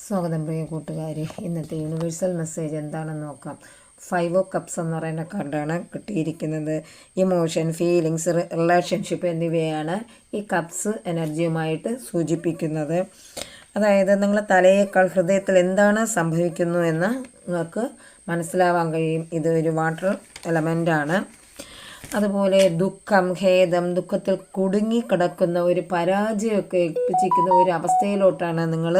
സ്വാഗതം പ്രിയ കൂട്ടുകാരെ. ഇന്നത്തെ യൂണിവേഴ്സൽ മെസ്സേജ് എന്താണെന്ന് നോക്കാം. 5 ഓഫ് കപ്സ് എന്ന് പറയുന്ന കാർഡാണ് കിട്ടിയിരിക്കുന്നത്. ഇമോഷൻ, ഫീലിങ്സ്, റിലേഷൻഷിപ്പ് എന്നിവയാണ് ഈ കപ്സ് എനർജിയുമായിട്ട് സൂചിപ്പിക്കുന്നത്. അതായത് നിങ്ങളെ തലയേക്കാൾ ഹൃദയത്തിൽ എന്താണ് സംഭവിക്കുന്നു എന്ന് നിങ്ങൾക്ക് മനസ്സിലാവാൻ കഴിയും. ഇത് ഒരു വാട്ടർ എലമെൻ്റാണ്. അതുപോലെ ദുഃഖം, ഖേദം, ദുഃഖത്തിൽ കുടുങ്ങിക്കിടക്കുന്ന ഒരു പരാജയമൊക്കെ ഏൽപ്പിച്ചിരിക്കുന്ന ഒരു അവസ്ഥയിലോട്ടാണ് നിങ്ങൾ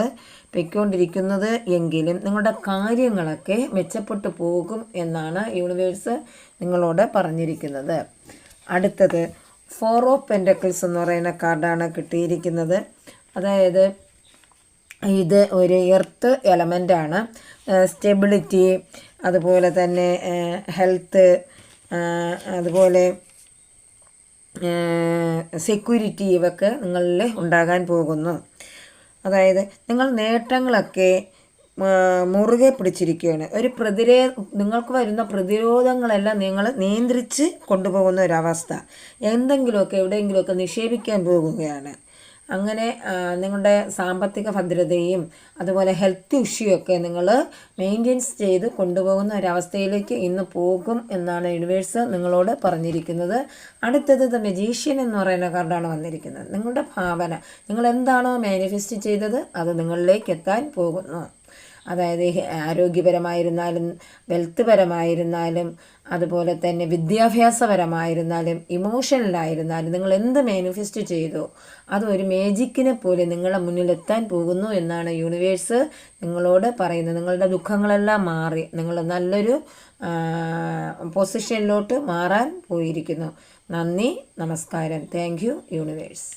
പൊയ്ക്കൊണ്ടിരിക്കുന്നത് എങ്കിലും നിങ്ങളുടെ കാര്യങ്ങളൊക്കെ മെച്ചപ്പെട്ടു പോകും എന്നാണ് യൂണിവേഴ്സ് നിങ്ങളോട് പറഞ്ഞിരിക്കുന്നത്. അടുത്തത് 4 ഓഫ് പെൻറ്റക്കിൾസ് എന്ന് പറയുന്ന കാർഡാണ് കിട്ടിയിരിക്കുന്നത്. അതായത് ഇത് ഒരു എർത്ത് എലമെൻ്റാണ്. സ്റ്റെബിലിറ്റി, അതുപോലെ തന്നെ ഹെൽത്ത്, അതുപോലെ സെക്യൂരിറ്റി ഇവയൊക്കെ നിങ്ങളിൽ ഉണ്ടാകാൻ പോകുന്നു. അതായത് നിങ്ങൾ നേട്ടങ്ങളൊക്കെ മുറുകെ പിടിച്ചിരിക്കുകയാണ്. നിങ്ങൾക്ക് വരുന്ന പ്രതിരോധങ്ങളെല്ലാം നിങ്ങൾ നിയന്ത്രിച്ച് കൊണ്ടുപോകുന്ന ഒരവസ്ഥ. എന്തെങ്കിലുമൊക്കെ എവിടെയെങ്കിലുമൊക്കെ നിക്ഷേപിക്കാൻ പോകുകയാണ്. അങ്ങനെ നിങ്ങളുടെ സാമ്പത്തിക ഭദ്രതയും അതുപോലെ ഹെൽത്ത് ഇഷ്യൂ ഒക്കെ നിങ്ങൾ മെയിൻറ്റെയിൻസ് ചെയ്ത് കൊണ്ടുപോകുന്ന ഒരവസ്ഥയിലേക്ക് ഇന്ന് പോകും എന്നാണ് യൂണിവേഴ്സ് നിങ്ങളോട് പറഞ്ഞിരിക്കുന്നത്. അടുത്തത് ദ മജീഷ്യൻ എന്ന് പറയുന്ന കാർഡാണ് വന്നിരിക്കുന്നത്. നിങ്ങളുടെ ഭാവന, നിങ്ങൾ എന്താണോ മാനിഫെസ്റ്റ് ചെയ്തത് അത് നിങ്ങളിലേക്ക് എത്താൻ പോകുന്നു. അതായത് ആരോഗ്യപരമായിരുന്നാലും വെൽത്ത് പരമായിരുന്നാലും അതുപോലെ തന്നെ വിദ്യാഭ്യാസപരമായിരുന്നാലും ഇമോഷണലായിരുന്നാലും നിങ്ങൾ എന്ത് മാനിഫെസ്റ്റ് ചെയ്തോ അത് ഒരു മേജിക്കിനെ പോലെ നിങ്ങളുടെ മുന്നിലെത്താൻ പോകുന്നു എന്നാണ് യൂണിവേഴ്സ് നിങ്ങളോട് പറയുന്നത്. നിങ്ങളുടെ ദുഃഖങ്ങളെല്ലാം മാറി നിങ്ങൾ നല്ലൊരു പൊസിഷനിലോട്ട് മാറാൻ പോയിരിക്കുന്നു. നന്ദി, നമസ്കാരം. Thank you universe.